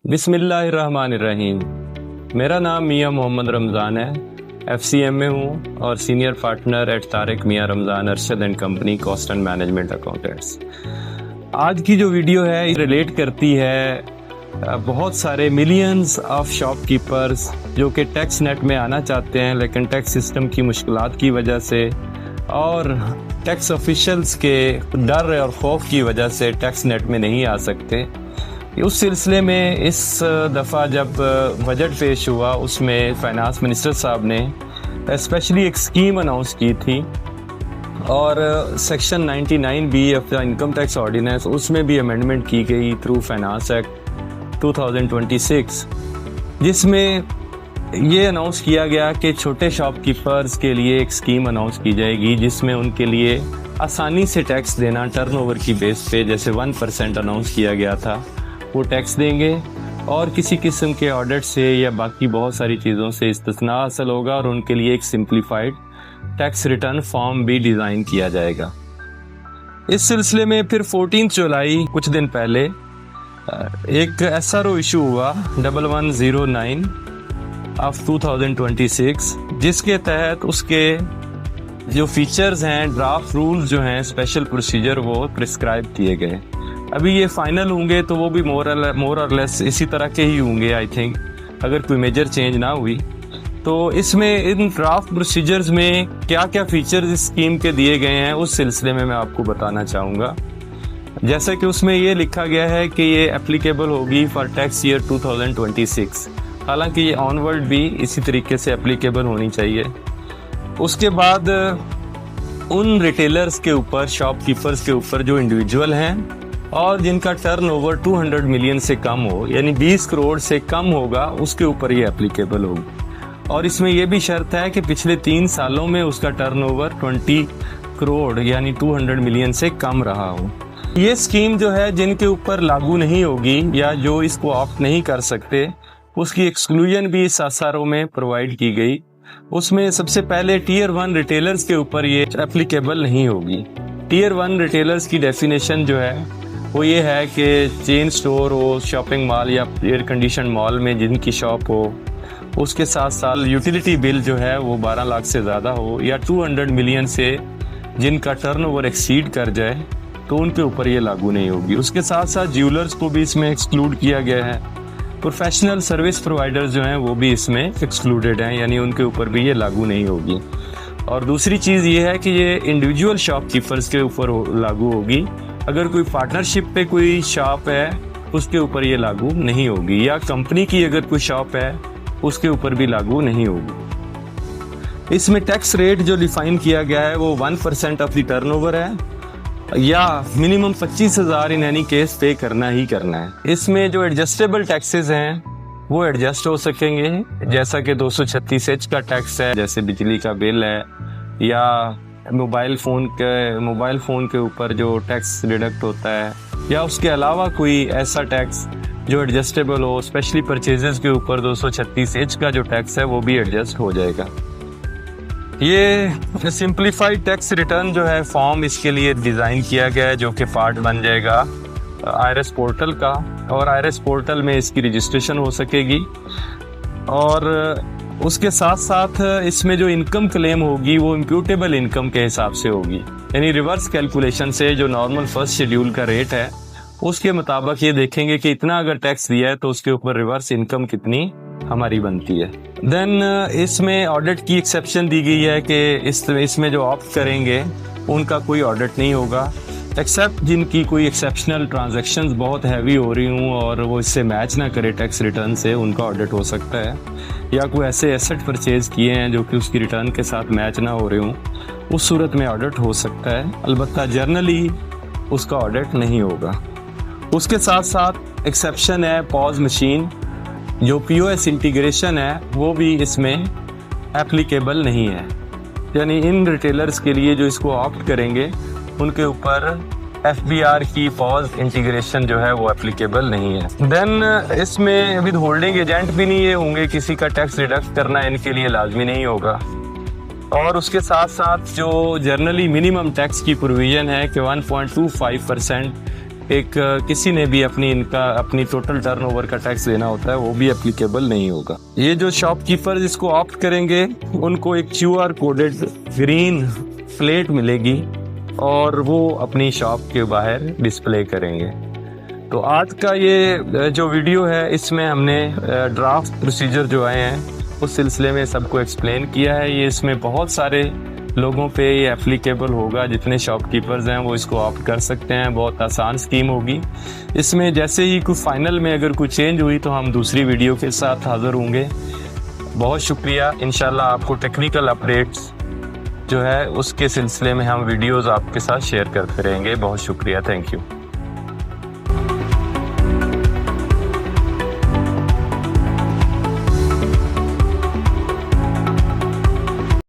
बिस्मिल्लाहिर्रहमानिर्रहीम। मेरा नाम मियां मोहम्मद रमज़ान है। FCM में हूँ और senior partner at Tariq Mian Ramzan Arshad and company cost and management accountants. आज की जो वीडियो है रिलेट करती है बहुत सारे मिलियंस ऑफ शॉपकीपर्स जो कि टैक्स नेट में आना चाहते हैं लेकिन टैक्स सिस्टम की मुश्किलात की वजह से और टैक्स ऑफिशियल्स के डर और खौफ की वजह से टैक्स नेट में नहीं आ सकते। उस सिलसिले में इस दफ़ा जब बजट पेश हुआ उसमें फाइनेंस मिनिस्टर साहब ने स्पेशली एक स्कीम अनाउंस की थी और section 99B of the income tax ordinance उसमें भी अमेंडमेंट की गई थ्रू फाइनेंस एक्ट 2026, जिसमें ये अनाउंस किया गया कि छोटे शॉपकीपर्स के लिए एक स्कीम अनाउंस की जाएगी जिसमें उनके लिए आसानी से टैक्स देना टर्नओवर की बेस पे जैसे 1% अनाउंस किया गया था वो टैक्स देंगे और किसी किस्म के ऑडिट से या बाकी बहुत सारी चीज़ों से इस्तिस्ना हासिल होगा और उनके लिए एक सिंप्लीफाइड टैक्स रिटर्न फॉर्म भी डिज़ाइन किया जाएगा। इस सिलसिले में फिर 14 जुलाई कुछ दिन पहले एक SRO इशू हुआ 1109 ऑफ 2026, जिसके तहत उसके जो फीचर्स हैं ड्राफ्ट रूल्स जो हैं स्पेशल प्रोसीजर वो प्रिस्क्राइब किए गए। अभी ये फाइनल होंगे तो वो भी मोर और लेस इसी तरह के ही होंगे आई थिंक, अगर कोई मेजर चेंज ना हुई तो। इसमें इन ड्राफ्ट प्रोसीजर्स में क्या क्या फीचर्स इस स्कीम के दिए गए हैं उस सिलसिले में मैं आपको बताना चाहूँगा। जैसा कि उसमें ये लिखा गया है कि ये एप्लीकेबल होगी फॉर टैक्स ईयर 2026, हालांकि ये ऑनवर्ड भी इसी तरीके से एप्लीकेबल होनी चाहिए। उसके बाद उन रिटेलर्स के ऊपर शॉपकीपर्स के ऊपर जो इंडिविजुअल हैं और जिनका टर्नओवर 200 मिलियन से कम हो यानी 20 करोड़ से कम होगा उसके ऊपर ये एप्लीकेबल होगी। और इसमें यह भी शर्त है कि पिछले 3 सालों में उसका टर्नओवर 20 करोड़ यानी 200 मिलियन से कम रहा हो। ये स्कीम जो है जिनके ऊपर लागू नहीं होगी या जो इसको ऑप्ट नहीं कर सकते उसकी एक्सक्लूजन भी इस SRO में प्रोवाइड की गई। उसमें सबसे पहले टीयर 1 रिटेलर्स के ऊपर ये एप्लीकेबल नहीं होगी। टीयर 1 रिटेलर्स की डेफिनेशन जो है वो ये है कि चेन स्टोर हो, शॉपिंग मॉल या एयर कंडीशन मॉल में जिनकी शॉप हो, उसके साथ साथ यूटिलिटी बिल जो है वो 12 लाख से ज़्यादा हो या 200 मिलियन से जिनका टर्नओवर एक्सीड कर जाए तो उनके ऊपर ये लागू नहीं होगी। उसके साथ साथ ज्वेलर्स को भी इसमें एक्सक्लूड किया गया है। प्रोफेशनल सर्विस प्रोवाइडर्स जो हैं वो भी इसमें एक्सक्लूडेड हैं यानी उनके ऊपर भी ये लागू नहीं होगी। और दूसरी चीज़ ये है कि ये इंडिविजुअल शॉपकीपर्स के ऊपर लागू होगी। अगर कोई पार्टनरशिप पे कोई शॉप है उसके ऊपर ये लागू नहीं होगी या कंपनी की अगर कोई शॉप है उसके ऊपर भी लागू नहीं होगी। इसमें टैक्स रेट जो डिफाइन किया गया है वो 1% ऑफ द टर्नओवर है या मिनिमम 25,000 इन एनी केस पे करना ही करना है। इसमें जो एडजस्टेबल टैक्सेस हैं वो एडजस्ट हो सकेंगे, जैसा कि 236H का टैक्स है, जैसे बिजली का बिल है या मोबाइल फ़ोन के ऊपर जो टैक्स डिडक्ट होता है या उसके अलावा कोई ऐसा टैक्स जो एडजस्टेबल हो। स्पेशली परचेजेस के ऊपर 236H का जो टैक्स है वो भी एडजस्ट हो जाएगा। ये सिंप्लीफाइड टैक्स रिटर्न जो है फॉर्म इसके लिए डिज़ाइन किया गया है जो कि पार्ट बन जाएगा IRS पोर्टल का और IRS पोर्टल में इसकी रजिस्ट्रेशन हो सकेगी। और उसके साथ साथ इसमें जो इनकम क्लेम होगी वो इम्प्यूटेबल इनकम के हिसाब से होगी यानी रिवर्स कैलकुलेशन से जो नॉर्मल फर्स्ट शेड्यूल का रेट है उसके मुताबिक ये देखेंगे कि इतना अगर टैक्स दिया है तो उसके ऊपर रिवर्स इनकम कितनी हमारी बनती है। देन इसमें ऑडिट की एक्सेप्शन दी गई है कि इसमें जो ऑप्ट करेंगे उनका कोई ऑडिट नहीं होगा एक्सेप्ट जिनकी कोई एक्सेप्शनल ट्रांजैक्शंस बहुत हैवी हो रही हूँ और वो इससे मैच ना करे टैक्स रिटर्न से, उनका ऑडिट हो सकता है। या कोई ऐसे एसेट परचेज किए हैं जो कि उसकी रिटर्न के साथ मैच ना हो रहे हों, उस सूरत में ऑडिट हो सकता है। अलबत्ता जर्नली उसका ऑडिट नहीं होगा। उसके साथ साथ एक्सेप्शन है पॉज मशीन, जो POS इंटीग्रेशन है वो भी इसमें एप्लीकेबल नहीं है यानी इन रिटेलर्स के लिए जो इसको ऑप्ट करेंगे उनके ऊपर FBR की पॉज इंटीग्रेशन जो है वो एप्लीकेबल नहीं है। देन इसमें विद होल्डिंग एजेंट भी नहीं ये होंगे, किसी का टैक्स डिडक्ट करना इनके लिए लाजमी नहीं होगा। और उसके साथ साथ जो जर्नली मिनिमम टैक्स की प्रोविज़न है कि 1.25% किसी ने भी अपनी टोटल टर्नओवर का टैक्स देना होता है, वो भी एप्लीकेबल नहीं होगा। ये जो शॉपकीपर्स इसको ऑप्ट करेंगे उनको एक QR कोडेड ग्रीन प्लेट मिलेगी और वो अपनी शॉप के बाहर डिस्प्ले करेंगे। तो आज का ये जो वीडियो है इसमें हमने ड्राफ्ट प्रोसीजर जो आए हैं उस सिलसिले में सबको एक्सप्लेन किया है। ये इसमें बहुत सारे लोगों पे ये एप्लीकेबल होगा, जितने शॉपकीपर्स हैं वो इसको ऑप्ट कर सकते हैं। बहुत आसान स्कीम होगी। इसमें जैसे ही कुछ फाइनल में अगर कुछ चेंज हुई तो हम दूसरी वीडियो के साथ हाज़िर होंगे। बहुत शुक्रिया। इंशाल्लाह आपको टेक्निकल अपडेट्स जो है उसके सिलसिले में हम वीडियोज़ आपके साथ शेयर करते रहेंगे। बहुत शुक्रिया। Thank you.